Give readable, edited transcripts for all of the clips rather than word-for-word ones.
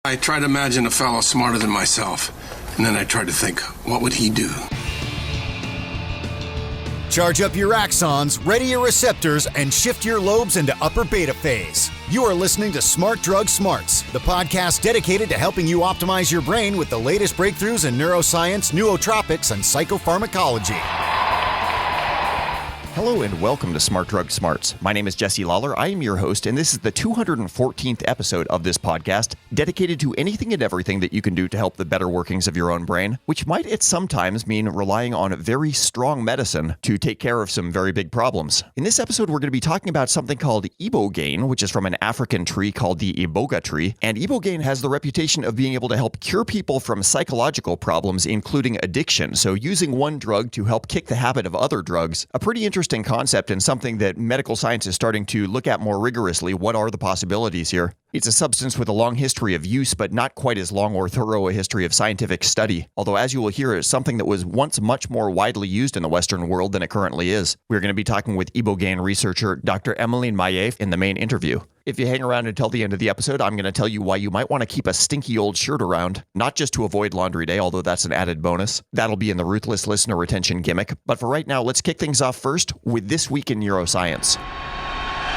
I try to imagine a fellow smarter than myself, and then I try to think, what would he do? Charge up your axons, ready your receptors, and shift your lobes into upper beta phase. You are listening to Smart Drug Smarts, the podcast dedicated to helping you optimize your brain with the latest breakthroughs in neuroscience, nootropics, and psychopharmacology. Hello and welcome to Smart Drug Smarts. My name is Jesse Lawler. I am your host, and this is the 214th episode of this podcast dedicated to anything and everything that you can do to help the better workings of your own brain, which might at sometimes mean relying on very strong medicine to take care of some very big problems. In this episode, we're going to be talking about something called Ibogaine, which is from an African tree called the Iboga tree, and Ibogaine has the reputation of being able to help cure people from psychological problems, including addiction. So using one drug to help kick the habit of other drugs, a pretty interesting concept and something that medical science is starting to look at more rigorously. What are the possibilities here? It's a substance with a long history of use, but not quite as long or thorough a history of scientific study. Although, as you will hear, it's something that was once much more widely used in the Western world than it currently is. We're going to be talking with Ibogaine researcher Dr. Emeline Maillet in the main interview. If you hang around until the end of the episode, I'm going to tell you why you might want to keep a stinky old shirt around, not just to avoid laundry day, although that's an added bonus. That'll be in the Ruthless listener retention gimmick. But for right now, let's kick things off first with This Week in Neuroscience.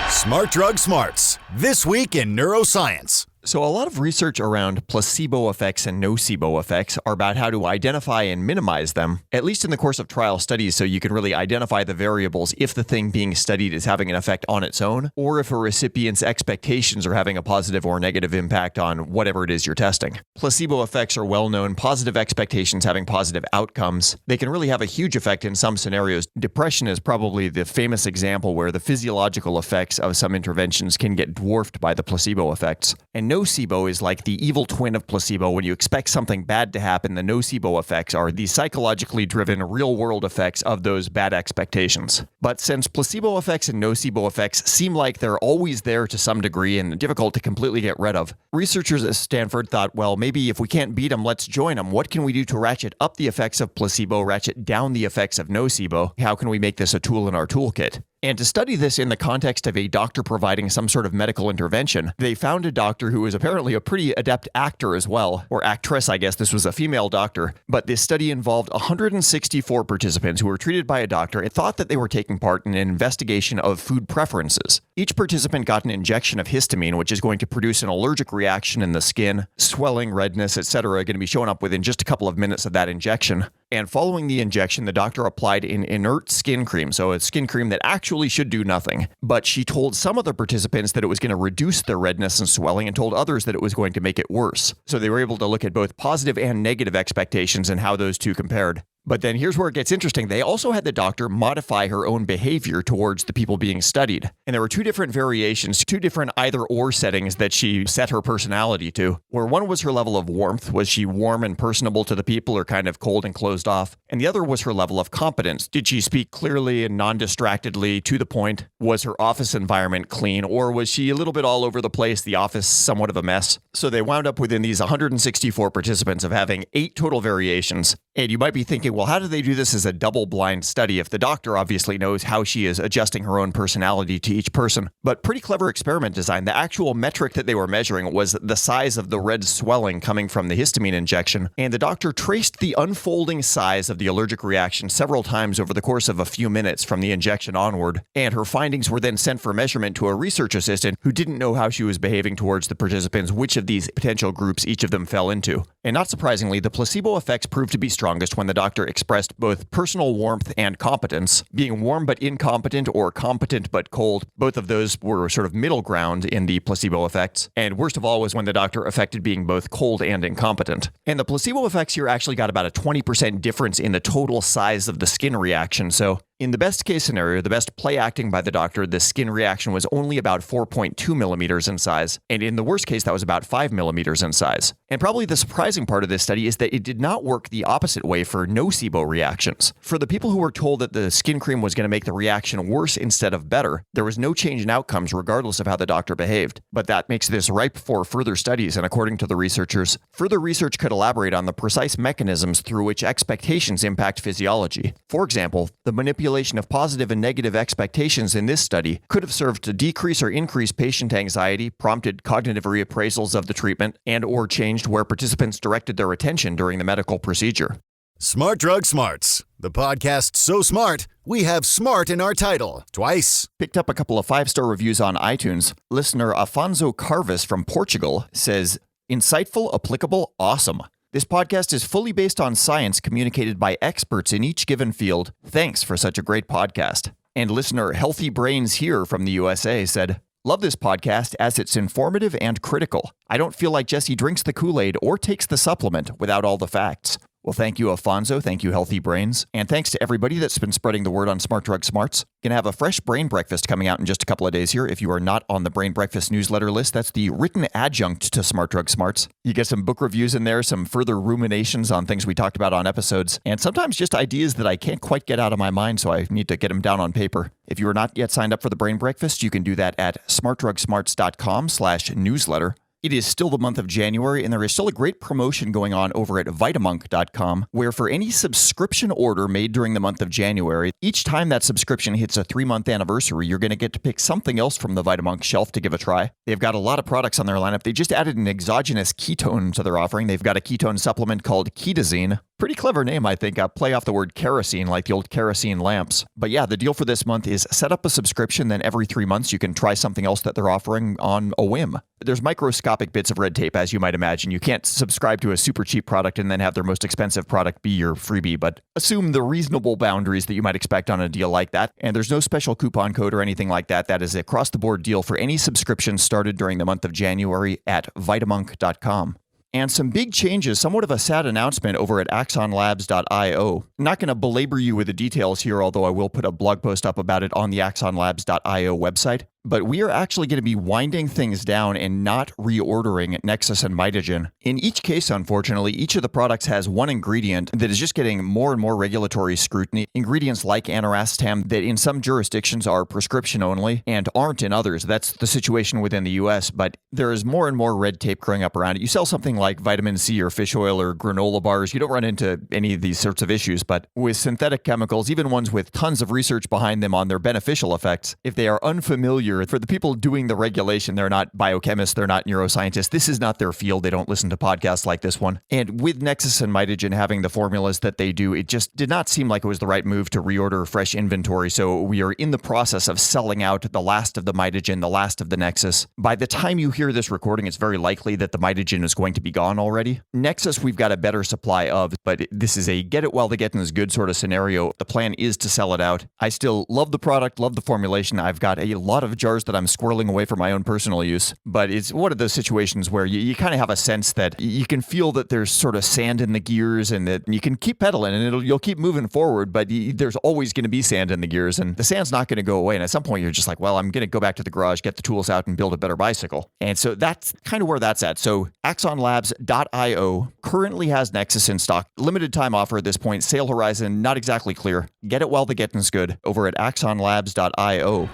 Smart Drug Smarts, This Week in Neuroscience. So a lot of research around placebo effects and nocebo effects are about how to identify and minimize them, at least in the course of trial studies, so you can really identify the variables if the thing being studied is having an effect on its own, or if a recipient's expectations are having a positive or negative impact on whatever it is you're testing. Placebo effects are well known, positive expectations having positive outcomes. They can really have a huge effect in some scenarios. Depression is probably the famous example where the physiological effects of some interventions can get dwarfed by the placebo effects. And nocebo is like the evil twin of placebo. When you expect something bad to happen, the nocebo effects are the psychologically driven real-world effects of those bad expectations. But since placebo effects and nocebo effects seem like they're always there to some degree and difficult to completely get rid of, researchers at Stanford thought, well, maybe if we can't beat them, let's join them. What can we do to ratchet up the effects of placebo, ratchet down the effects of nocebo? How can we make this a tool in our toolkit? And to study this in the context of a doctor providing some sort of medical intervention, they found a doctor who was apparently a pretty adept actor as well, or actress, I guess. This was a female doctor. But this study involved 164 participants who were treated by a doctor and thought that they were taking part in an investigation of food preferences. Each participant got an injection of histamine, which is going to produce an allergic reaction in the skin, swelling, redness, etc., going to be showing up within just a couple of minutes of that injection. And following the injection, the doctor applied an inert skin cream, so a skin cream that actually should do nothing. But she told some of the participants that it was going to reduce their redness and swelling and told others that it was going to make it worse. So they were able to look at both positive and negative expectations and how those two compared. But then here's where it gets interesting. They also had the doctor modify her own behavior towards the people being studied. And there were two different variations, two different either-or settings that she set her personality to, where one was her level of warmth. Was she warm and personable to the people or kind of cold and closed off? And the other was her level of competence. Did she speak clearly and non-distractedly to the point? Was her office environment clean, or was she a little bit all over the place, the office somewhat of a mess? So they wound up within these 164 participants of having 8 total variations. And you might be thinking, well, how do they do this as a double-blind study if the doctor obviously knows how she is adjusting her own personality to each person? But pretty clever experiment design. The actual metric that they were measuring was the size of the red swelling coming from the histamine injection, and the doctor traced the unfolding size of the allergic reaction several times over the course of a few minutes from the injection onward, and her findings were then sent for measurement to a research assistant who didn't know how she was behaving towards the participants, which of these potential groups each of them fell into. And not surprisingly, the placebo effects proved to be strongest when the doctor expressed both personal warmth and competence. Being warm but incompetent or competent but cold, both of those were sort of middle ground in the placebo effects. And worst of all was when the doctor affected being both cold and incompetent. And the placebo effects here actually got about a 20% difference in the total size of the skin reaction. So in the best case scenario, the best play acting by the doctor, the skin reaction was only about 4.2 millimeters in size. And in the worst case, that was about 5 millimeters in size. And probably the surprising part of this study is that it did not work the opposite way for nocebo reactions. For the people who were told that the skin cream was going to make the reaction worse instead of better, there was no change in outcomes regardless of how the doctor behaved. But that makes this ripe for further studies, and according to the researchers, further research could elaborate on the precise mechanisms through which expectations impact physiology. For example, the manipulation manipulation of positive and negative expectations in this study could have served to decrease or increase patient anxiety, prompted cognitive reappraisals of the treatment, and or changed where participants directed their attention during the medical procedure. Smart Drug Smarts, the podcast so smart, we have smart in our title twice. Picked up a couple of 5-star reviews on iTunes. Listener Afonso Carves from Portugal says, insightful, applicable, awesome. This podcast is fully based on science communicated by experts in each given field. Thanks for such a great podcast. And listener Healthy Brains here from the USA said, love this podcast as it's informative and critical. I don't feel like Jesse drinks the Kool-Aid or takes the supplement without all the facts. Well, thank you, Afonso. Thank you, Healthy Brains. And thanks to everybody that's been spreading the word on Smart Drug Smarts. Gonna have a fresh brain breakfast coming out in just a couple of days here. If you are not on the Brain Breakfast newsletter list, that's the written adjunct to Smart Drug Smarts. You get some book reviews in there, some further ruminations on things we talked about on episodes, and sometimes just ideas that I can't quite get out of my mind, so I need to get them down on paper. If you are not yet signed up for the Brain Breakfast, you can do that at smartdrugsmarts.com/newsletter. It is still the month of January, and there is still a great promotion going on over at Vitamunk.com, where for any subscription order made during the month of January, each time that subscription hits a 3-month anniversary, you're going to get to pick something else from the Vitamunk shelf to give a try. They've got a lot of products on their lineup. They just added an exogenous ketone to their offering. They've got a ketone supplement called Ketazine. Pretty clever name, I think. Play off the word kerosene, like the old kerosene lamps. But yeah, the deal for this month is set up a subscription, then every 3 months you can try something else that they're offering on a whim. There's microscopic bits of red tape, as you might imagine. You can't subscribe to a super cheap product and then have their most expensive product be your freebie, but assume the reasonable boundaries that you might expect on a deal like that. And there's no special coupon code or anything like that. That is an across-the-board deal for any subscription started during the month of January at Vitamunk.com. And some big changes, somewhat of a sad announcement over at axonlabs.io. Not going to belabor you with the details here, although I will put a blog post up about it on the axonlabs.io website. But we are actually going to be winding things down and not reordering Nexus and Mitogen. In each case, unfortunately, each of the products has one ingredient that is just getting more and more regulatory scrutiny. Ingredients like aniracetam that in some jurisdictions are prescription only and aren't in others. That's the situation within the US, but there is more and more red tape growing up around it. You sell something like vitamin C or fish oil or granola bars, you don't run into any of these sorts of issues, but with synthetic chemicals, even ones with tons of research behind them on their beneficial effects, if they are unfamiliar, for the people doing the regulation, they're not biochemists, they're not neuroscientists. This is not their field. They don't listen to podcasts like this one. And with Nexus and Mitogen having the formulas that they do, it just did not seem like it was the right move to reorder fresh inventory. So we are in the process of selling out the last of the Mitogen, the last of the Nexus. By the time you hear this recording, it's very likely that the Mitogen is going to be gone already. Nexus, we've got a better supply of, but this is a get it while the getting is good sort of scenario. The plan is to sell it out. I still love the product, love the formulation. I've got a lot of jars that I'm squirreling away for my own personal use, but it's one of those situations where you kind of have a sense that you can feel that there's sort of sand in the gears and that you can keep pedaling and you'll keep moving forward, but there's always going to be sand in the gears and the sand's not going to go away. And at some point you're just like, well, I'm going to go back to the garage, get the tools out and build a better bicycle. And so that's kind of where that's at. So axonlabs.io currently has Nexus in stock. Limited time offer at this point. Sale horizon, not exactly clear. Get it while the getting's good over at axonlabs.io.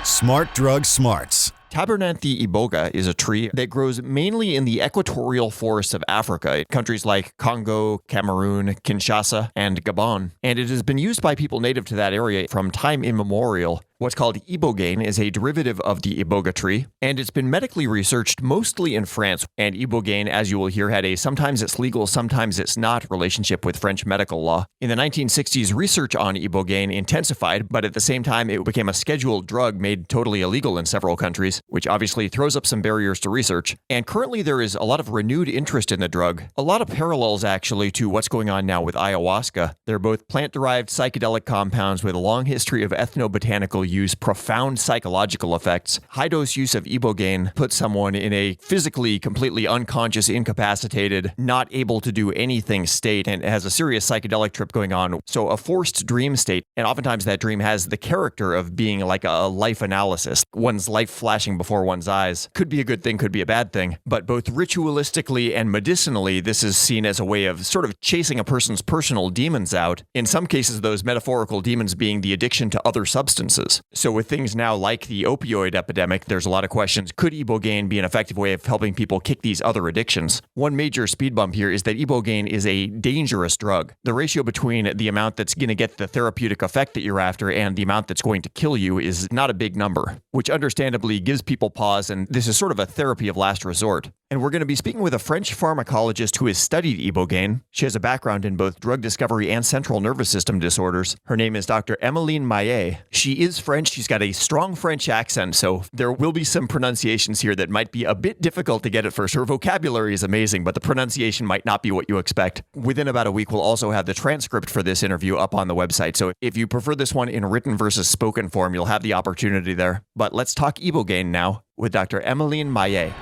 Smart Drug Smarts. Tabernanthe iboga is a tree that grows mainly in the equatorial forests of Africa, countries like Congo, Cameroon, Kinshasa, and Gabon. And it has been used by people native to that area from time immemorial. What's called Ibogaine is a derivative of the Iboga tree, and it's been medically researched mostly in France. And Ibogaine, as you will hear, had a sometimes it's legal, sometimes it's not relationship with French medical law. In the 1960s, research on Ibogaine intensified, but at the same time, it became a scheduled drug made totally illegal in several countries, which obviously throws up some barriers to research. And currently, there is a lot of renewed interest in the drug. A lot of parallels, actually, to what's going on now with ayahuasca. They're both plant-derived psychedelic compounds with a long history of ethnobotanical use, profound psychological effects. High-dose use of Ibogaine puts someone in a physically completely unconscious, incapacitated, not able to do anything state, and has a serious psychedelic trip going on. So a forced dream state, and oftentimes that dream has the character of being like a life analysis. One's life flashing before one's eyes. Could be a good thing, could be a bad thing. But both ritualistically and medicinally, this is seen as a way of sort of chasing a person's personal demons out. In some cases, those metaphorical demons being the addiction to other substances. overdoses. So with things now like the opioid epidemic, there's a lot of questions. Could Ibogaine be an effective way of helping people kick these other addictions? One major speed bump here is that Ibogaine is a dangerous drug. The ratio between the amount that's going to get the therapeutic effect that you're after and the amount that's going to kill you is not a big number, which understandably gives people pause, and this is sort of a therapy of last resort. And we're going to be speaking with a French pharmacologist who has studied Ibogaine. She has a background in both drug discovery and central nervous system disorders. Her name is Dr. Emeline Maillet. She is French. She's got a strong French accent, so there will be some pronunciations here that might be a bit difficult to get at first. Her vocabulary is amazing, but the pronunciation might not be what you expect. Within about a week, we'll also have the transcript for this interview up on the website. So if you prefer this one in written versus spoken form, you'll have the opportunity there. But let's talk Ibogaine now with Dr. Emeline Maillet.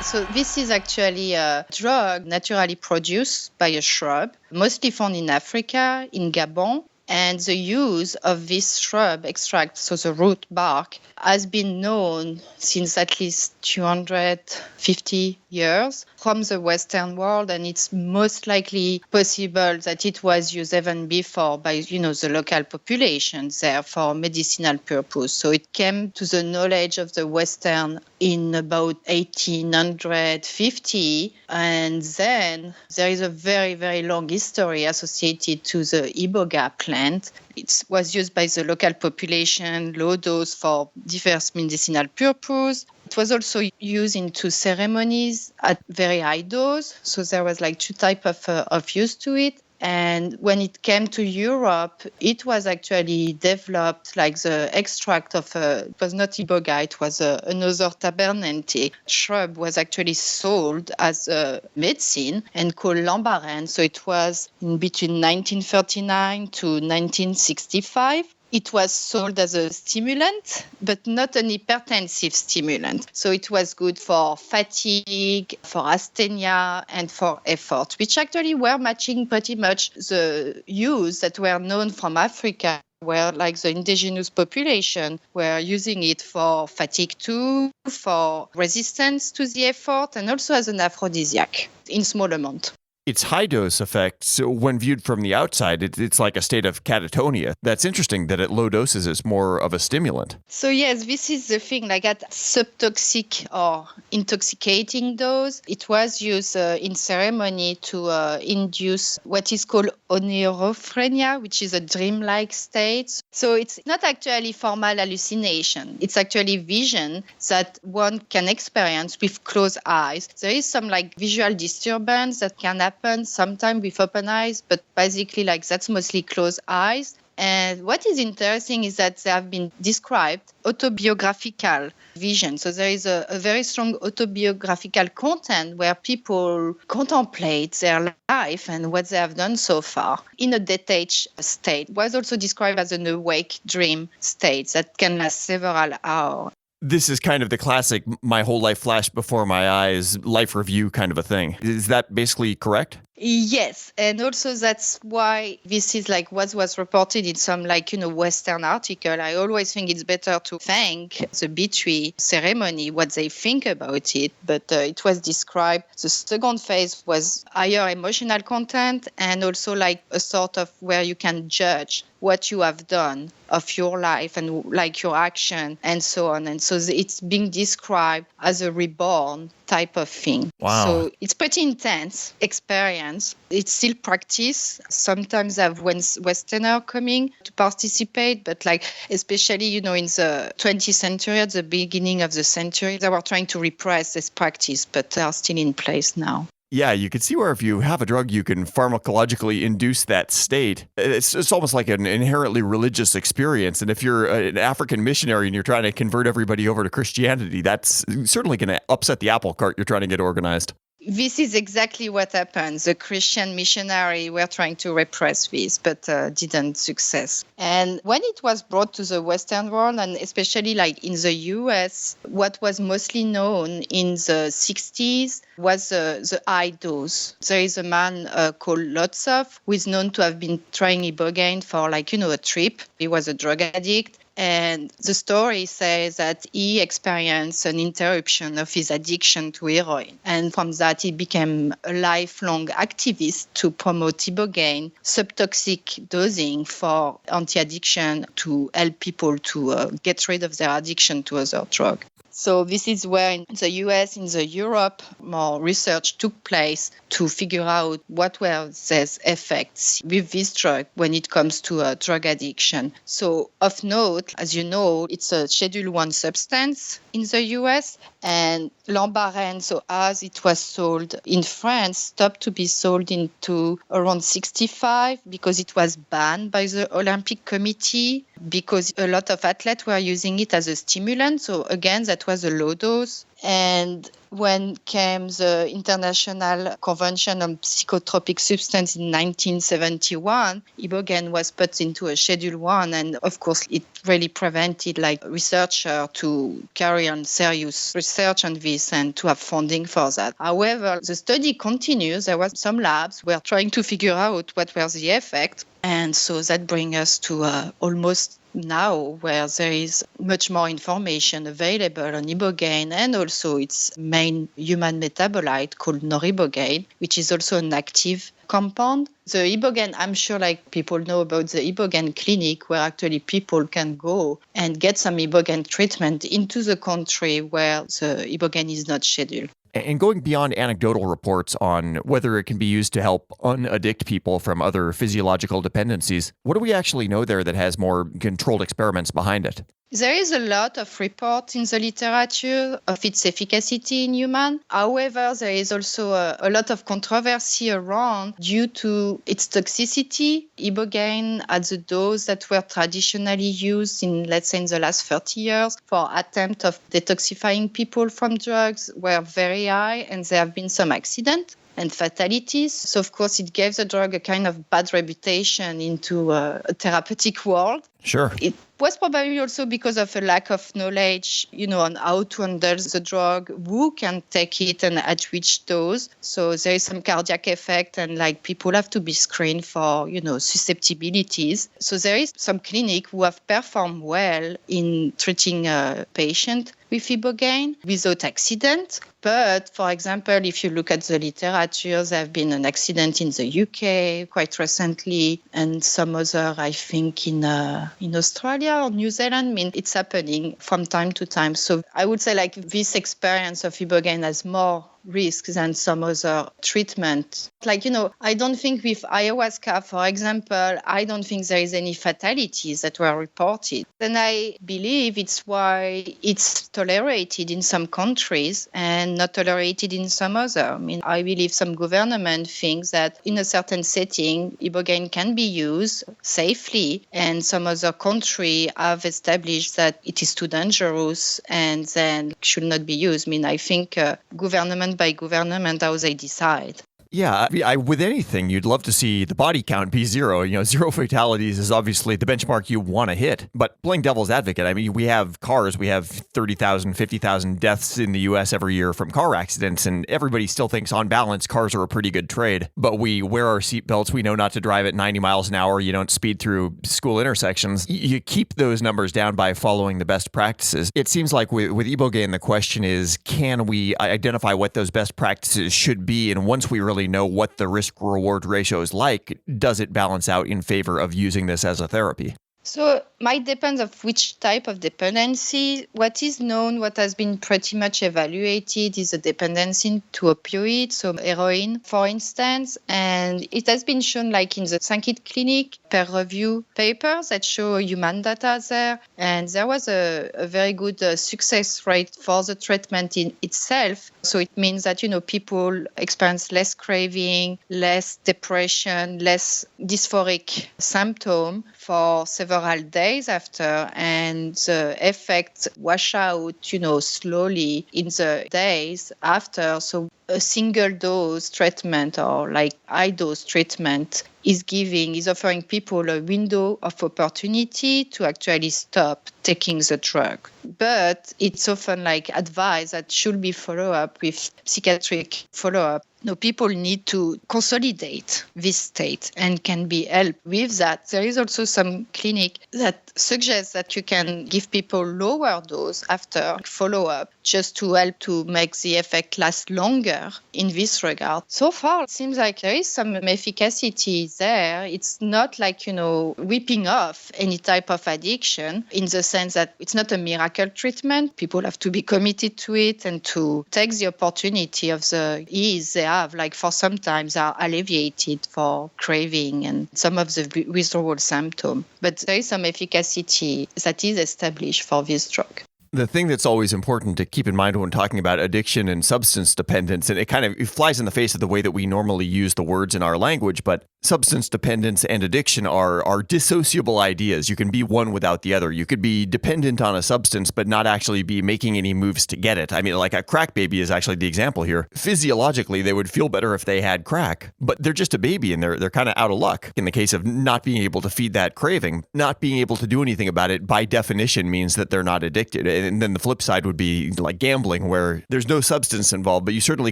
So this is actually a drug naturally produced by a shrub, mostly found in Africa, in Gabon. And the use of this shrub extract, so the root bark, has been known since at least 250 years from the Western world. And it's most likely possible that it was used even before by, the local population there for medicinal purpose. So it came to the knowledge of the Western in about 1850. And then there is a very, very long history associated to the Iboga plant. It was used by the local population, low dose for diverse medicinal purposes. It was also used into ceremonies at very high dose. So there was like two types of use to it. And when it came to Europe, it was actually developed like the extract of it was not Iboga, it was another tabernente shrub was actually sold as a medicine and called lambarène. So it was in between 1939 to 1965. It was sold as a stimulant, but not an hypertensive stimulant. So it was good for fatigue, for asthenia, and for effort, which actually were matching pretty much the use that were known from Africa, where like the indigenous population were using it for fatigue too, for resistance to the effort, and also as an aphrodisiac in small amount. Its high-dose effect, so when viewed from the outside, it's like a state of catatonia. That's interesting that at low doses it's more of a stimulant. So yes, this is the thing, like at subtoxic or intoxicating dose, it was used in ceremony to induce what is called oneirophrenia, which is a dreamlike state. So it's not actually formal hallucination. It's actually vision that one can experience with closed eyes. There is some like visual disturbance that can happen sometimes with open eyes, but basically like that's mostly closed eyes. And what is interesting is that there have been described autobiographical vision. So there is a very strong autobiographical content where people contemplate their life and what they have done so far in a detached state. It was also described as an awake dream state that can last several hours. This is kind of the classic my whole life flashed before my eyes life review kind of a thing. Is that basically correct? Yes, and also that's why this is like what was reported in some Western article. I always think it's better to thank the B-tree ceremony, what they think about it. But it was described, the second phase was higher emotional content and also like a sort of where you can judge what you have done of your life and like your action and so on. And so it's being described as a reborn type of thing. Wow. So it's pretty intense experience. It's still practice. Sometimes I have Westerner coming to participate, but like especially, in the 20th century, at the beginning of the century, they were trying to repress this practice, but they are still in place now. Yeah, you can see where if you have a drug, you can pharmacologically induce that state. It's almost like an inherently religious experience. And if you're an African missionary and you're trying to convert everybody over to Christianity, that's certainly going to upset the apple cart you're trying to get organized. This is exactly what happened. The Christian missionary were trying to repress this, but didn't success. And when it was brought to the Western world, and especially like in the US, what was mostly known in the 60s was the high dose. There is a man called Ruthless who is known to have been trying Ibogaine for a trip. He was a drug addict. And the story says that he experienced an interruption of his addiction to heroin. And from that, he became a lifelong activist to promote Ibogaine, subtoxic dosing for anti-addiction to help people to get rid of their addiction to other drugs. So this is where in the US, in the Europe, more research took place to figure out what were these effects with this drug when it comes to drug addiction. So of note, as you know, it's a Schedule 1 substance in the US, and Lambaréne, so as it was sold in France, stopped to be sold into around 65 because it was banned by the Olympic Committee, because a lot of athletes were using it as a stimulant. So again, that was a low dose. And when came the International Convention on Psychotropic Substance in 1971, Ibogaine was put into a Schedule 1. And of course, it really prevented researchers to carry on serious research on this and to have funding for that. However, the study continues. There was some labs were trying to figure out what was the effect. And so that brings us to almost now, where there is much more information available on Ibogaine and also its main human metabolite called Noribogaine, which is also an active compound. The Ibogaine, I'm sure people know about the Ibogaine clinic, where actually people can go and get some Ibogaine treatment into the country where the Ibogaine is not scheduled. And going beyond anecdotal reports on whether it can be used to help unaddict people from other physiological dependencies, what do we actually know there that has more controlled experiments behind it? There is a lot of reports in the literature of its efficacy in humans. However, there is also a lot of controversy around due to its toxicity. Ibogaine at the dose that were traditionally used in, let's say, in the last 30 years for attempt of detoxifying people from drugs were very high, and there have been some accidents and fatalities. So, of course, it gave the drug a kind of bad reputation into a therapeutic world. Sure. It was probably also because of a lack of knowledge, on how to handle the drug, who can take it and at which dose. So there is some cardiac effect, and people have to be screened for, susceptibilities. So there is some clinic who have performed well in treating a patient with Ibogaine without accident. But, for example, if you look at the literature, there have been an accident in the UK quite recently, and some other, I think, in Australia or New Zealand. I mean, it's happening from time to time. So I would say this experience of Ibogaine has more risks than some other treatment. I don't think with ayahuasca, for example, I don't think there is any fatalities that were reported. And I believe it's why it's tolerated in some countries and not tolerated in some other. I mean, I believe some government thinks that in a certain setting, Ibogaine can be used safely, and some other country have established that it is too dangerous and then should not be used. I mean, I think government by government, how they decide. Yeah, with anything, you'd love to see the body count be zero. Zero fatalities is obviously the benchmark you want to hit. But playing devil's advocate, I mean, we have cars. We have 30,000, 50,000 deaths in the U.S. every year from car accidents, and everybody still thinks on balance cars are a pretty good trade. But we wear our seatbelts. We know not to drive at 90 miles an hour. You don't speed through school intersections. You keep those numbers down by following the best practices. It seems like with Ibogaine, the question is, can we identify what those best practices should be? And once we really know what the risk-reward ratio is like, does it balance out in favor of using this as a therapy? So it might depend of which type of dependency. What is known, what has been pretty much evaluated is a dependency to opioids, so heroin, for instance. And it has been shown in the Sankit Clinic, peer-review papers that show human data there. And there was a very good success rate for the treatment in itself. So it means that, people experience less craving, less depression, less dysphoric symptom for several days after, and the effects wash out, slowly in the days after. So a single dose treatment or like high dose treatment is offering people a window of opportunity to actually stop taking the drug. But it's often like advised that should be follow up with psychiatric follow-up. No, people need to consolidate this state and can be helped with that. There is also some clinic that suggests that you can give people lower dose after follow-up just to help to make the effect last longer in this regard. So far, it seems like there is some efficacy there. It's not like, whipping off any type of addiction in the sense that it's not a miracle treatment. People have to be committed to it and to take the opportunity of the ease they have. Like for sometimes are alleviated for craving and some of the withdrawal symptoms. But there is some efficacy that is established for this drug. The thing that's always important to keep in mind when talking about addiction and substance dependence, and it flies in the face of the way that we normally use the words in our language, but substance dependence and addiction are dissociable ideas. You can be one without the other. You could be dependent on a substance, but not actually be making any moves to get it. I mean, like a crack baby is actually the example here. Physiologically, they would feel better if they had crack, but they're just a baby and they're kind of out of luck in the case of not being able to feed that craving. Not being able to do anything about it by definition means that they're not addicted. And then the flip side would be like gambling, where there's no substance involved, but you certainly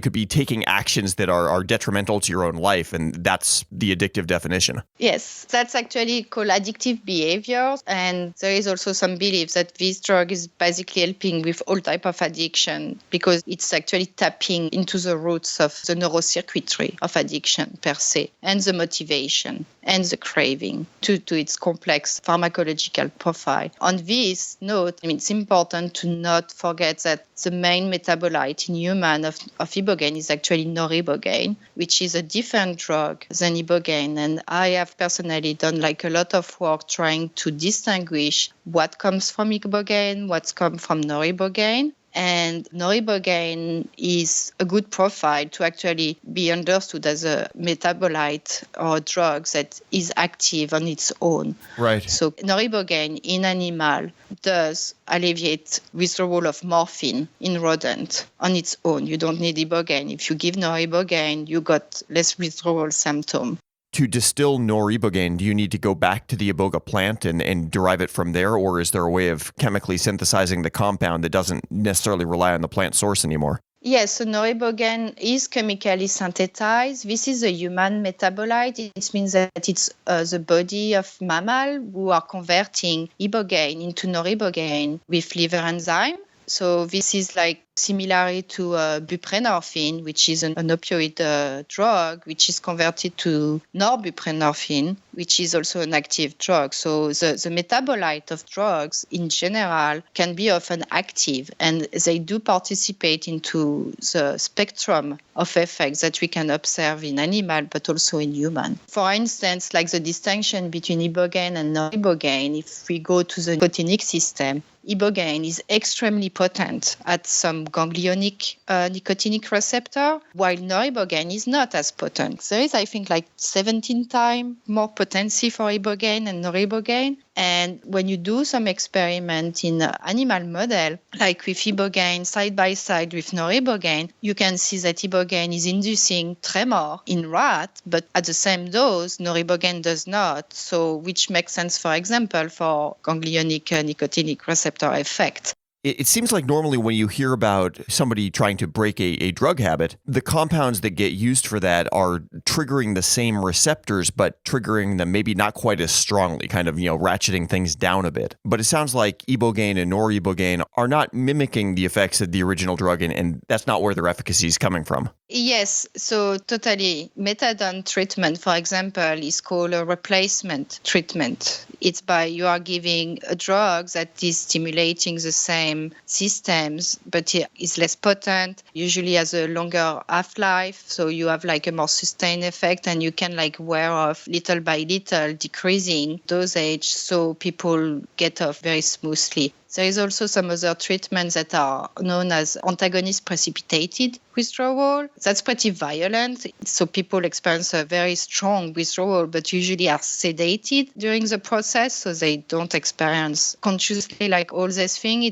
could be taking actions that are detrimental to your own life, and that's the addictive definition. Yes, that's actually called addictive behavior, and there is also some belief that this drug is basically helping with all type of addiction because it's actually tapping into the roots of the neurocircuitry of addiction per se, and the motivation and the craving to its complex pharmacological profile. On this note, it's important to not forget that the main metabolite in human of Ibogaine is actually Noribogaine, which is a different drug than Ibogaine. And I have personally done a lot of work trying to distinguish what comes from Ibogaine, what's come from Noribogaine. And Noribogaine is a good profile to actually be understood as a metabolite or drug that is active on its own. Right. So Noribogaine in animal does alleviate withdrawal of morphine in rodent on its own. You don't need Ibogaine. If you give Noribogaine, you got less withdrawal symptom. To distill Noribogaine, do you need to go back to the Iboga plant and derive it from there, or is there a way of chemically synthesizing the compound that doesn't necessarily rely on the plant source anymore? Yes, so Noribogaine is chemically synthesized. This is a human metabolite. It means that it's the body of mammal who are converting Ibogaine into Noribogaine with liver enzyme. So this is similar to buprenorphine, which is an opioid drug, which is converted to norbuprenorphine, which is also an active drug. So the metabolite of drugs in general can be often active, and they do participate into the spectrum of effects that we can observe in animal, but also in human. For instance, the distinction between Ibogaine and Noribogaine, if we go to the nicotinic system, Ibogaine is extremely potent at some ganglionic nicotinic receptor, while Noribogaine is not as potent. There is, I think, 17 times more potency for Ibogaine and Noribogaine. And when you do some experiment in animal model, like with Ibogaine side by side with Noribogaine, you can see that Ibogaine is inducing tremor in rat, but at the same dose, Noribogaine does not. So, which makes sense, for example, for ganglionic nicotinic receptor effect. It seems like normally when you hear about somebody trying to break a drug habit, the compounds that get used for that are triggering the same receptors, but triggering them maybe not quite as strongly, kind of, ratcheting things down a bit. But it sounds like Ibogaine and Noribogaine are not mimicking the effects of the original drug, and that's not where their efficacy is coming from. Yes, so totally. Methadone treatment, for example, is called a replacement treatment. It's you are giving a drug that is stimulating the same systems, but it is less potent, usually has a longer half-life, so you have a more sustained effect, and you can wear off little by little, decreasing dosage, so people get off very smoothly. There is also some other treatments that are known as antagonist precipitated withdrawal. That's pretty violent. So people experience a very strong withdrawal, but usually are sedated during the process. So they don't experience consciously like all this thing.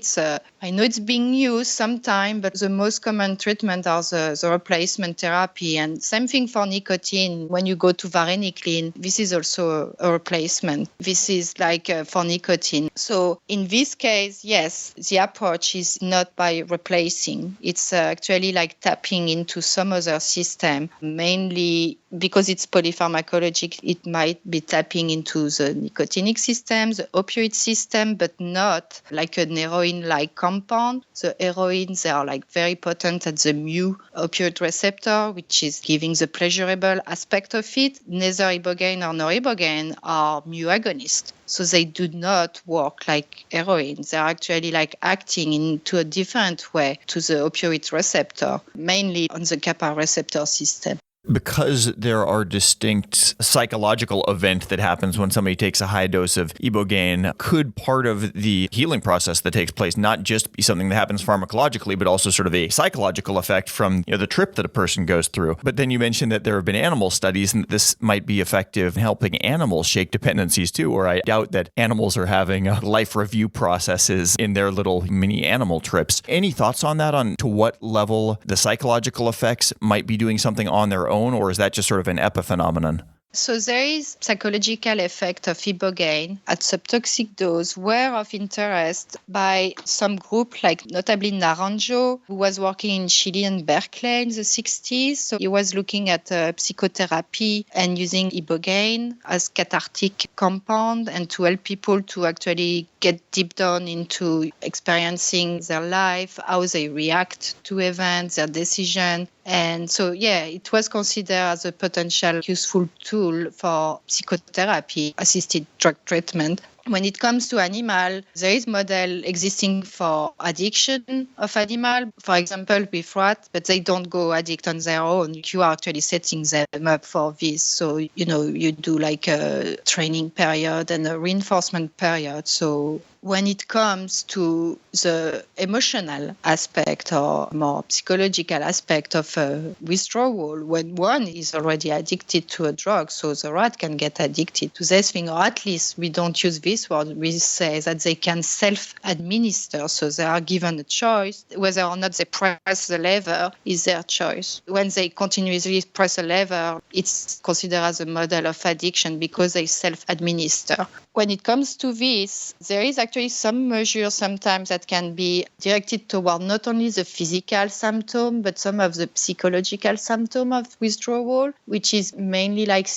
I know it's being used sometime, but the most common treatment are the replacement therapy. And same thing for nicotine. When you go to varenicline, this is also a replacement. This is like for nicotine. So in this case, yes, the approach is not by replacing. It's actually like tapping into some other system, mainly because it's polypharmacologic. It might be tapping into the nicotinic system, the opioid system, but not like an heroin-like compound. The heroines are like very potent at the mu opioid receptor, which is giving the pleasurable aspect of it. Neither Ibogaine or Noribogaine are mu agonists. So they do not work like heroin. They're actually like acting into a different way to the opioid receptor, mainly on the kappa receptor system. Because there are distinct psychological event that happens when somebody takes a high dose of Ibogaine, could part of the healing process that takes place not just be something that happens pharmacologically, but also sort of a psychological effect from the trip that a person goes through? But then you mentioned that there have been animal studies and that this might be effective in helping animals shake dependencies too, or I doubt that animals are having life review processes in their little mini animal trips. Any thoughts on that, on to what level the psychological effects might be doing something on their own, or is that just sort of an epiphenomenon? So there is psychological effect of Ibogaine at subtoxic dose were of interest by some group, like notably Naranjo, who was working in Chile and Berkeley in the 60s. So he was looking at psychotherapy and using Ibogaine as cathartic compound and to help people to actually get deep down into experiencing their life, how they react to events, their decision. And so, it was considered as a potential useful tool for psychotherapy-assisted drug treatment. When it comes to animal, there is model existing for addiction of animal, for example, with rat, but they don't go addict on their own. You are actually setting them up for this. So, you do like a training period and a reinforcement period. So when it comes to the emotional aspect or more psychological aspect of withdrawal, when one is already addicted to a drug, so the rat can get addicted to this thing, or at least we don't use this word, we say that they can self-administer, so they are given a choice. Whether or not they press the lever is their choice. When they continuously press a lever, it's considered as a model of addiction because they self-administer. When it comes to this, there is actually some measures sometimes that can be directed toward not only the physical symptom, but some of the psychological symptom of withdrawal, which is mainly like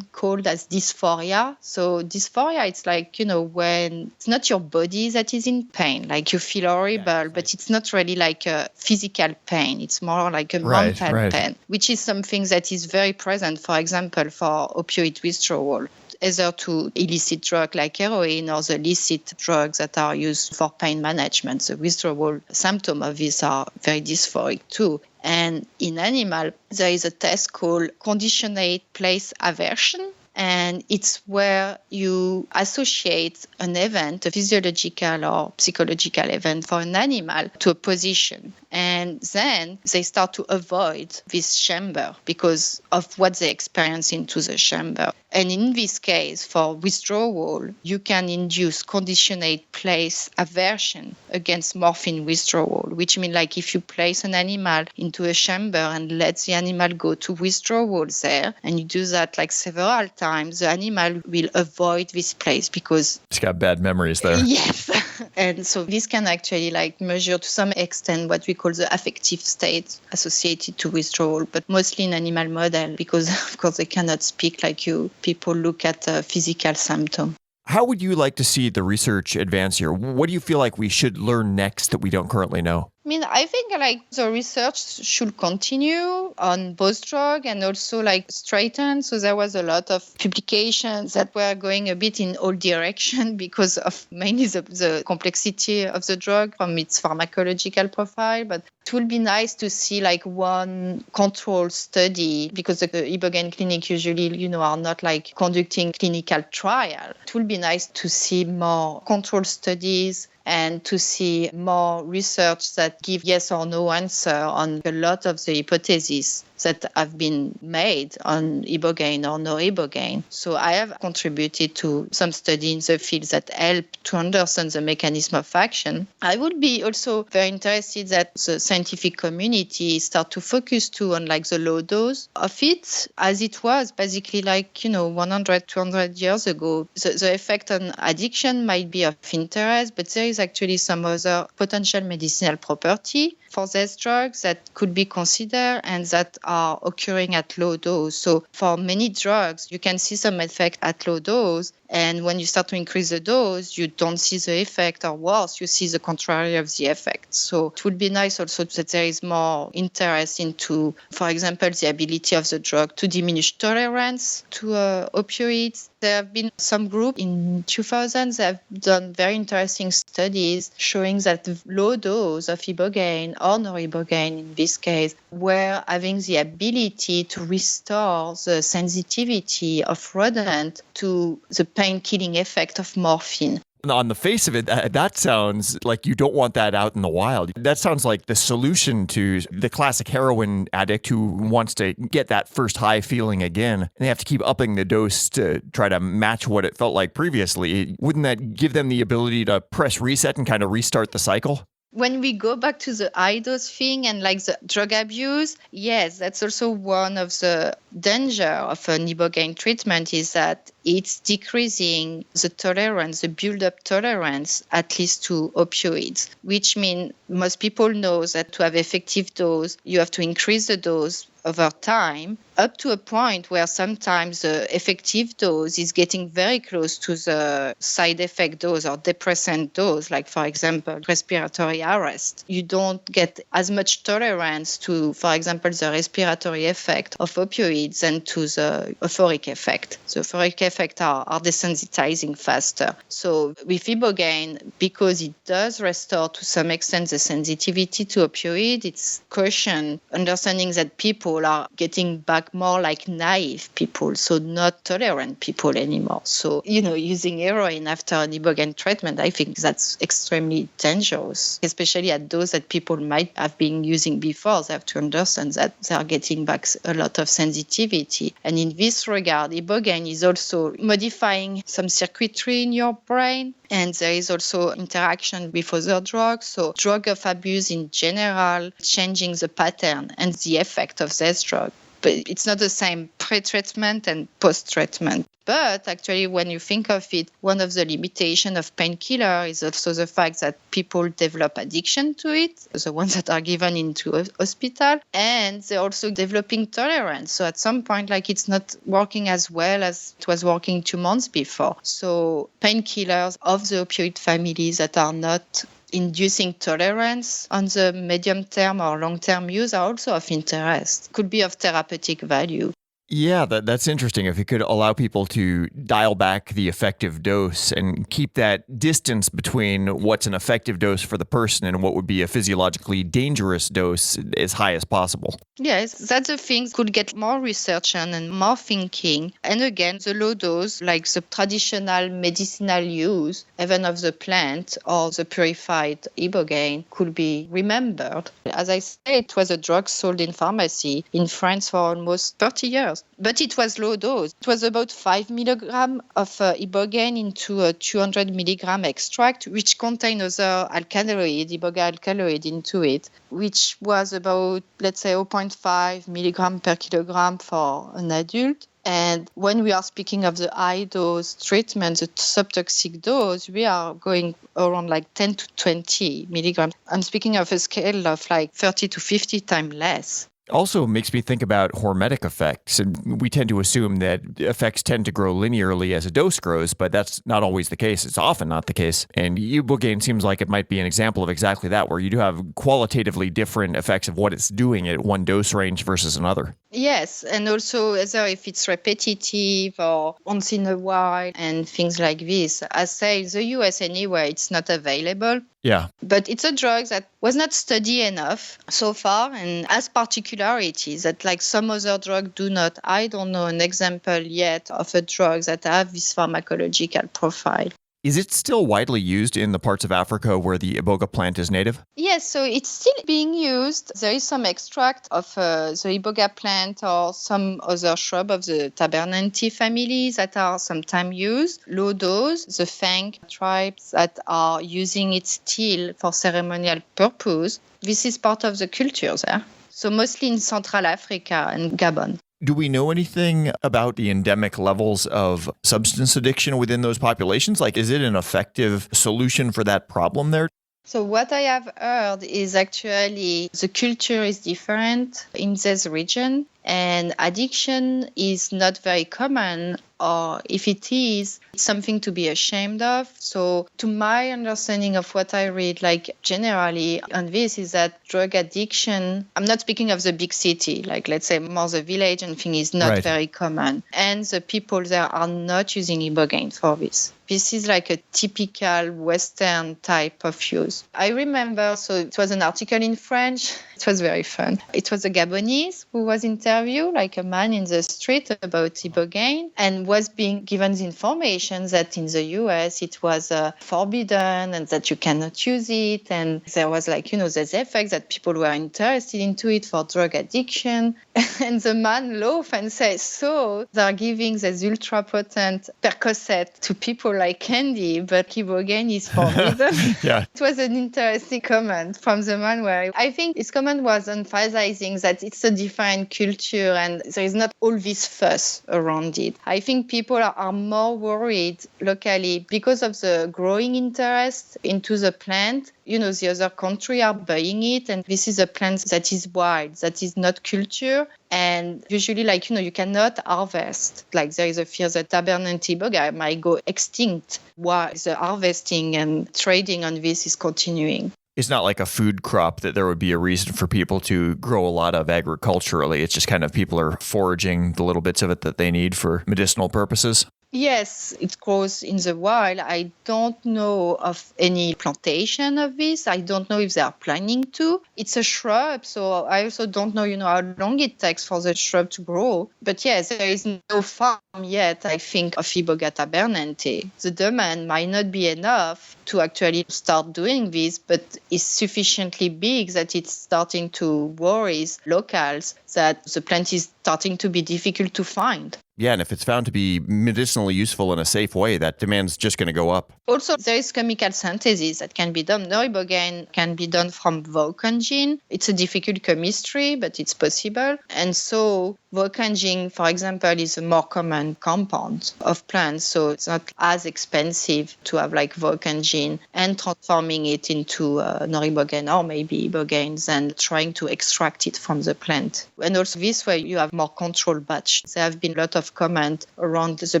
called as dysphoria. So dysphoria, it's like, when it's not your body that is in pain, like you feel horrible, but it's not really like a physical pain. It's more like a mental pain, which is something that is very present, for example, for opioid withdrawal, either to illicit drug like heroin or the illicit drugs that are used for pain management. The withdrawal symptoms of these are very dysphoric too. And in animal, there is a test called conditionate place aversion. And it's where you associate an event, a physiological or psychological event for an animal, to a position. And then they start to avoid this chamber because of what they experience into the chamber. And in this case, for withdrawal, you can induce conditionate place aversion against morphine withdrawal, which means like if you place an animal into a chamber and let the animal go to withdrawal there, and you do that like several times, the animal will avoid this place because it's got bad memories there. Yes. And so this can actually like measure to some extent what we call the affective state associated to withdrawal, but mostly in animal model because of course they cannot speak like you. People look at physical symptom. How would you like to see the research advance here? What do you feel like we should learn next that we don't currently know? I think like the research should continue on both drug and also like straighten. So there was a lot of publications that were going a bit in all direction because of mainly the complexity of the drug from its pharmacological profile. But it would be nice to see like one control study because the Ibogaine clinic usually, are not like conducting clinical trial. It would be nice to see more control studies and to see more research that give yes or no answer on a lot of the hypotheses that have been made on Ibogaine or Noribogaine. So I have contributed to some study in the field that help to understand the mechanism of action. I would be also very interested that the scientific community start to focus too on like the low dose of it, as it was basically 100, 200 years ago. The effect on addiction might be of interest, but there is actually some other potential medicinal property for these drugs that could be considered and that are occurring at low dose. So for many drugs, you can see some effect at low dose. And when you start to increase the dose, you don't see the effect, or worse, you see the contrary of the effect. So it would be nice also that there is more interest into, for example, the ability of the drug to diminish tolerance to opioids. There have been some group in 2000s that have done very interesting studies showing that the low dose of Ibogaine or Noribogaine in this case were having the ability to restore the sensitivity of rodent to the pain-killing effect of morphine. On the face of it, that sounds like you don't want that out in the wild. That sounds like the solution to the classic heroin addict who wants to get that first high feeling again. And they have to keep upping the dose to try to match what it felt like previously. Wouldn't that give them the ability to press reset and kind of restart the cycle? When we go back to the high dose thing and like the drug abuse, yes, that's also one of the danger of an Ibogaine treatment is that it's decreasing the tolerance, the build-up tolerance, at least to opioids, which means most people know that to have effective dose, you have to increase the dose over time, up to a point where sometimes the effective dose is getting very close to the side effect dose or depressant dose, like, for example, respiratory arrest. You don't get as much tolerance to, for example, the respiratory effect of opioids and to the euphoric effect. The euphoric effect are desensitizing faster. So with Ibogaine, because it does restore to some extent the sensitivity to opioid, it's caution, understanding that people are getting back more like naive people, so not tolerant people anymore. So, using heroin after an Ibogaine treatment, I think that's extremely dangerous, especially at those that people might have been using before. They have to understand that they are getting back a lot of sensitivity. And in this regard, Ibogaine is also modifying some circuitry in your brain. And there is also interaction with other drugs. So drug of abuse in general, changing the pattern and the effect of this drug. But it's not the same pre-treatment and post-treatment. But actually, when you think of it, one of the limitations of painkiller is also the fact that people develop addiction to it, the ones that are given into a hospital, and they're also developing tolerance. So at some point, it's not working as well as it was working 2 months before. So painkillers of the opioid families that are not inducing tolerance on the medium term or long term use are also of interest, could be of therapeutic value. Yeah, that's interesting. If you could allow people to dial back the effective dose and keep that distance between what's an effective dose for the person and what would be a physiologically dangerous dose as high as possible. Yes, that's the thing. Could get more research and more thinking. And again, the low dose, like the traditional medicinal use, even of the plant or the purified Ibogaine, could be remembered. As I said, it was a drug sold in pharmacy in France for almost 30 years. But it was low dose. It was about 5 milligrams of Ibogaine into a 200 milligram extract, which contained other alkaloid, Iboga alkaloid into it, which was about, let's say, 0.5 milligram per kilogram for an adult. And when we are speaking of the high dose treatment, the subtoxic dose, we are going around 10 to 20 milligrams. I'm speaking of a scale of 30 to 50 times less. Also makes me think about hormetic effects. And we tend to assume that effects tend to grow linearly as a dose grows, but that's not always the case. It's often not the case. And Ibogaine seems like it might be an example of exactly that, where you do have qualitatively different effects of what it's doing at one dose range versus another. Yes, and also whether if it's repetitive or once in a while and things like this. I say the US anyway, it's not available. Yeah. But it's a drug that was not studied enough so far and has particularities that some other drugs do not. I don't know an example yet of a drug that have this pharmacological profile. Is it still widely used in the parts of Africa where the Iboga plant is native? Yes, so it's still being used. There is some extract of the Iboga plant or some other shrub of the Tabernanthe family that are sometimes used. Low dose, the Fang tribes that are using it still for ceremonial purpose. This is part of the culture there. So mostly in Central Africa and Gabon. Do we know anything about the endemic levels of substance addiction within those populations? Like, is it an effective solution for that problem there? So what I have heard is actually the culture is different in this region and addiction is not very common, or if it is, it's something to be ashamed of. So to my understanding of what I read, like generally on this is that drug addiction, I'm not speaking of the big city, like let's say more the village and thing is not very common. And the people there are not using Ibogaine for this. This is like a typical Western type of use. I remember, so it was an article in French. It was very fun. It was a Gabonese who was interviewed, like a man in the street about Ibogaine, and was being given the information that in the US it was forbidden and that you cannot use it. And there was this effect that people were interested into it for drug addiction. And the man laughed and said, so they're giving this ultra potent Percocet to people like candy, but Ibogaine is forbidden. Yeah. It was an interesting comment from the man where I think his comment was emphasizing that it's a defined culture and there is not all this fuss around it. I think people are more worried locally because of the growing interest into the plant. The other country are buying it, and this is a plant that is wild, that is not culture. And usually, you cannot harvest. Like there is a fear that Tabernanthe Iboga might go extinct while the harvesting and trading on this is continuing. It's not like a food crop that there would be a reason for people to grow a lot of agriculturally. It's just kind of people are foraging the little bits of it that they need for medicinal purposes. Yes, it grows in the wild. I don't know of any plantation of this. I don't know if they are planning to. It's a shrub, so I also don't know, how long it takes for the shrub to grow. But yes, there is no farm yet, I think, of Iboga tabernante. The demand might not be enough to actually start doing this, but it's sufficiently big that it's starting to worry locals that the plant is starting to be difficult to find. Yeah, and if it's found to be medicinally useful in a safe way, that demand's just going to go up. Also, there is chemical synthesis that can be done. Noribogaine can be done from vocangine. It's a difficult chemistry, but it's possible. And so vocangine, for example, is a more common compound of plants. So it's not as expensive to have vocangine and transforming it into Noribogaine or maybe Ibogaine than trying to extract it from the plant. And also this way you have more controlled batch. There have been a lot of comment around the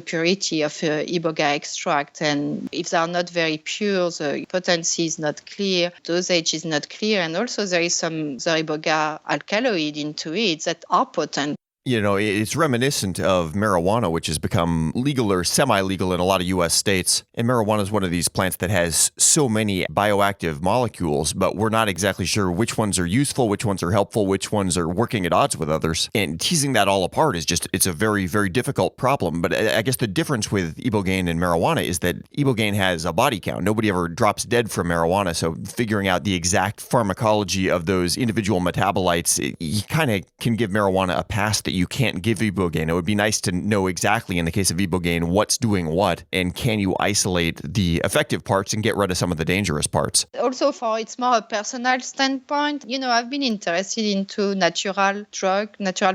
purity of Iboga extract, and if they are not very pure, the potency is not clear, dosage is not clear, and also there is some Iboga alkaloid into it that are potent. It's reminiscent of marijuana, which has become legal or semi-legal in a lot of U.S. states. And marijuana is one of these plants that has so many bioactive molecules, but we're not exactly sure which ones are useful, which ones are helpful, which ones are working at odds with others. And teasing that all apart is it's a very, very difficult problem. But I guess the difference with Ibogaine and marijuana is that Ibogaine has a body count. Nobody ever drops dead from marijuana. So figuring out the exact pharmacology of those individual metabolites, you kind of can give marijuana a pass that you can't give Ibogaine. It would be nice to know exactly in the case of Ibogaine what's doing what, and can you isolate the effective parts and get rid of some of the dangerous parts. Also, it's more a personal standpoint. I've been interested into natural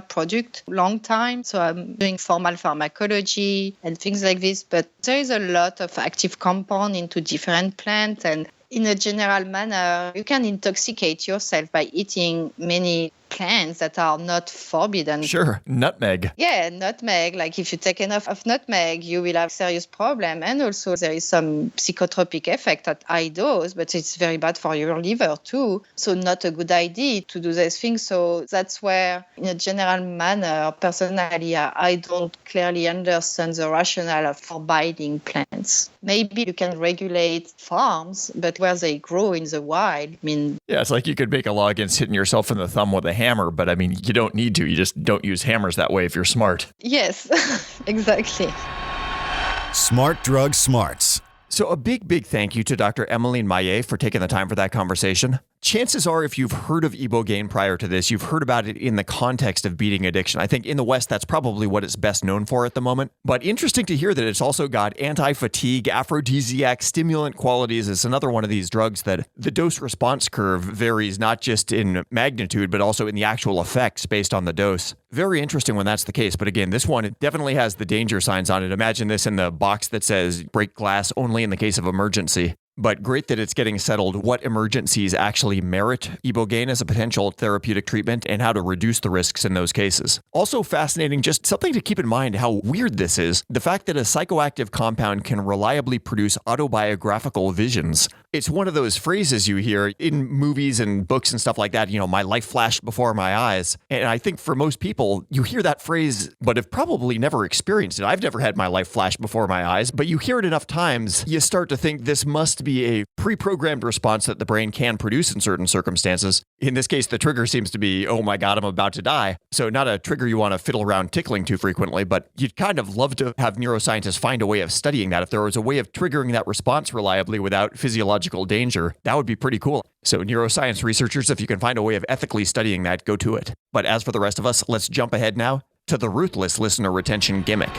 product long time. So I'm doing formal pharmacology and things like this. But there is a lot of active compound into different plants, and in a general manner, you can intoxicate yourself by eating many plants that are not forbidden. Sure, nutmeg. Yeah, nutmeg. If you take enough of nutmeg, you will have serious problem. And also there is some psychotropic effect at high dose, but it's very bad for your liver too. So not a good idea to do this thing. So that's where, in a general manner, personally, I don't clearly understand the rationale of forbidding plants. Maybe you can regulate farms, but where they grow in the wild, Yeah, it's like you could make a law against hitting yourself in the thumb with a hammer, but you don't need to. You just don't use hammers that way if you're smart. Yes, exactly. Smart Drug Smarts. So a big thank you to Dr. Emeline Maillet for taking the time for that conversation. Chances are, if you've heard of Ibogaine prior to this, you've heard about it in the context of beating addiction. I think in the West, that's probably what it's best known for at the moment. But interesting to hear that it's also got anti-fatigue, aphrodisiac, stimulant qualities. It's another one of these drugs that the dose-response curve varies not just in magnitude, but also in the actual effects based on the dose. Very interesting when that's the case. But again, this one, it definitely has the danger signs on it. Imagine this in the box that says break glass only in the case of emergency. But great that it's getting settled what emergencies actually merit Ibogaine as a potential therapeutic treatment and how to reduce the risks in those cases. Also fascinating, just something to keep in mind how weird this is, the fact that a psychoactive compound can reliably produce autobiographical visions. It's one of those phrases you hear in movies and books and stuff like that, my life flashed before my eyes. And I think for most people, you hear that phrase, but have probably never experienced it. I've never had my life flash before my eyes, but you hear it enough times, you start to think this must be a pre-programmed response that the brain can produce in certain circumstances. In this case, the trigger seems to be, oh my God, I'm about to die. So not a trigger you want to fiddle around tickling too frequently, but you'd kind of love to have neuroscientists find a way of studying that. If there was a way of triggering that response reliably without physiological danger, that would be pretty cool. So neuroscience researchers, if you can find a way of ethically studying that, go to it. But as for the rest of us, let's jump ahead now to the Ruthless listener retention gimmick.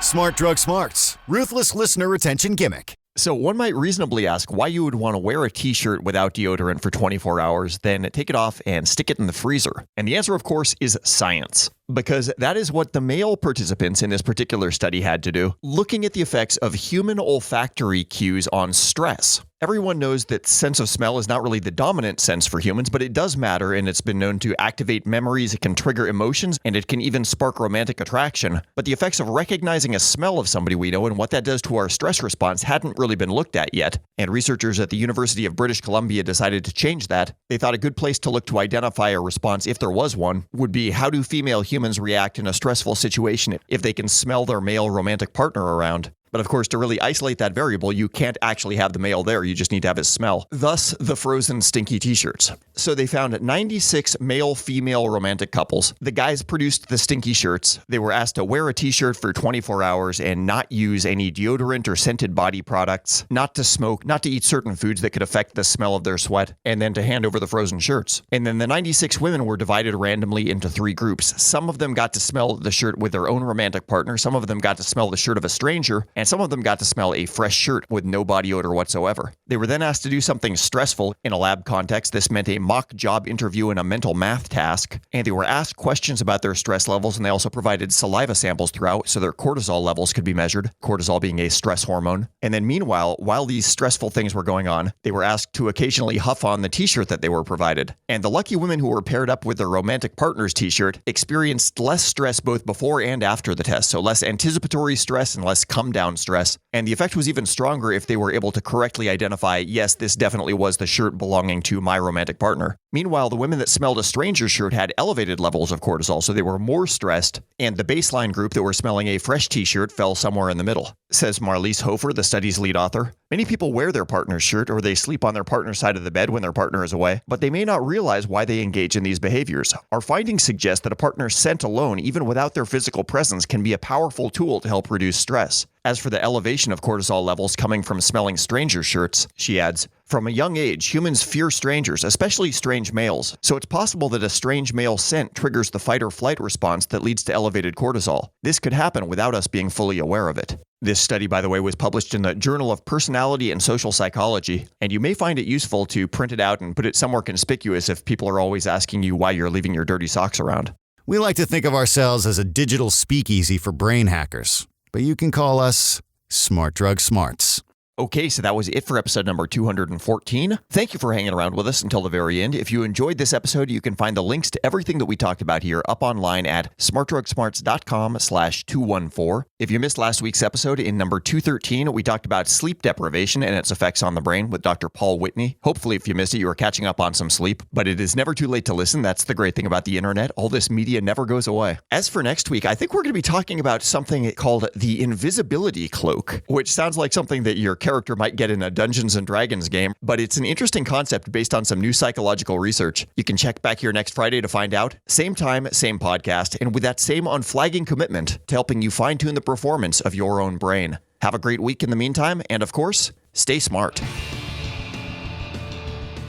Smart Drug Smarts, Ruthless listener retention gimmick. So one might reasonably ask why you would want to wear a t-shirt without deodorant for 24 hours, then take it off and stick it in the freezer. And the answer, of course, is science. Because that is what the male participants in this particular study had to do, looking at the effects of human olfactory cues on stress. Everyone knows that sense of smell is not really the dominant sense for humans, but it does matter, and it's been known to activate memories, it can trigger emotions, and it can even spark romantic attraction. But the effects of recognizing a smell of somebody we know and what that does to our stress response hadn't really been looked at yet. And researchers at the University of British Columbia decided to change that. They thought a good place to look to identify a response, if there was one, would be how do female humans react in a stressful situation if they can smell their male romantic partner around. But of course, to really isolate that variable, you can't actually have the male there. You just need to have his smell. Thus, the frozen stinky t-shirts. So they found 96 male-female romantic couples. The guys produced the stinky shirts. They were asked to wear a t-shirt for 24 hours and not use any deodorant or scented body products, not to smoke, not to eat certain foods that could affect the smell of their sweat, and then to hand over the frozen shirts. And then the 96 women were divided randomly into 3 groups. Some of them got to smell the shirt with their own romantic partner. Some of them got to smell the shirt of a stranger. And some of them got to smell a fresh shirt with no body odor whatsoever. They were then asked to do something stressful in a lab context. This meant a mock job interview and a mental math task. And they were asked questions about their stress levels, and they also provided saliva samples throughout so their cortisol levels could be measured, cortisol being a stress hormone. And then meanwhile, while these stressful things were going on, they were asked to occasionally huff on the t-shirt that they were provided. And the lucky women who were paired up with their romantic partner's t-shirt experienced less stress both before and after the test. So less anticipatory stress and less come down stress. And the effect was even stronger if they were able to correctly identify, yes, this definitely was the shirt belonging to my romantic partner. Meanwhile, the women that smelled a stranger's shirt had elevated levels of cortisol, so they were more stressed, and the baseline group that were smelling a fresh t-shirt fell somewhere in the middle. Says Marlies Hofer, the study's lead author. Many people wear their partner's shirt or they sleep on their partner's side of the bed when their partner is away, but they may not realize why they engage in these behaviors. Our findings suggest that a partner's scent alone, even without their physical presence, can be a powerful tool to help reduce stress. As for the elevation of cortisol levels coming from smelling stranger shirts, she adds, from a young age, humans fear strangers, especially strange males. So it's possible that a strange male scent triggers the fight or flight response that leads to elevated cortisol. This could happen without us being fully aware of it. This study, by the way, was published in the Journal of Personality and Social Psychology, and you may find it useful to print it out and put it somewhere conspicuous if people are always asking you why you're leaving your dirty socks around. We like to think of ourselves as a digital speakeasy for brain hackers, but you can call us Smart Drug Smarts. Okay, so that was it for episode number 214. Thank you for hanging around with us until the very end. If you enjoyed this episode, you can find the links to everything that we talked about here up online at smartdrugsmarts.com/214. If you missed last week's episode, in number 213, we talked about sleep deprivation and its effects on the brain with Dr. Paul Whitney. Hopefully, if you missed it, you were catching up on some sleep, but it is never too late to listen. That's the great thing about the internet. All this media never goes away. As for next week, I think we're going to be talking about something called the invisibility cloak, which sounds like something that your character might get in a Dungeons and Dragons game, but it's an interesting concept based on some new psychological research. You can check back here next Friday to find out. Same time, same podcast, and with that same unflagging commitment to helping you fine-tune the performance of your own brain. Have a great week in the meantime, and of course, stay smart.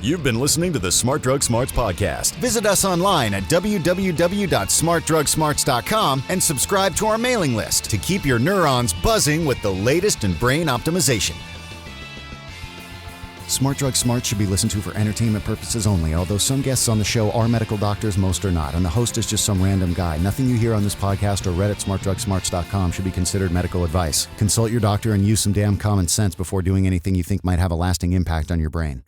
You've been listening to the Smart Drug Smarts podcast. Visit us online at www.smartdrugsmarts.com and subscribe to our mailing list to keep your neurons buzzing with the latest in brain optimization. Smart Drug Smarts should be listened to for entertainment purposes only, although some guests on the show are medical doctors, most are not, and the host is just some random guy. Nothing you hear on this podcast or read at smartdrugsmarts.com should be considered medical advice. Consult your doctor and use some damn common sense before doing anything you think might have a lasting impact on your brain.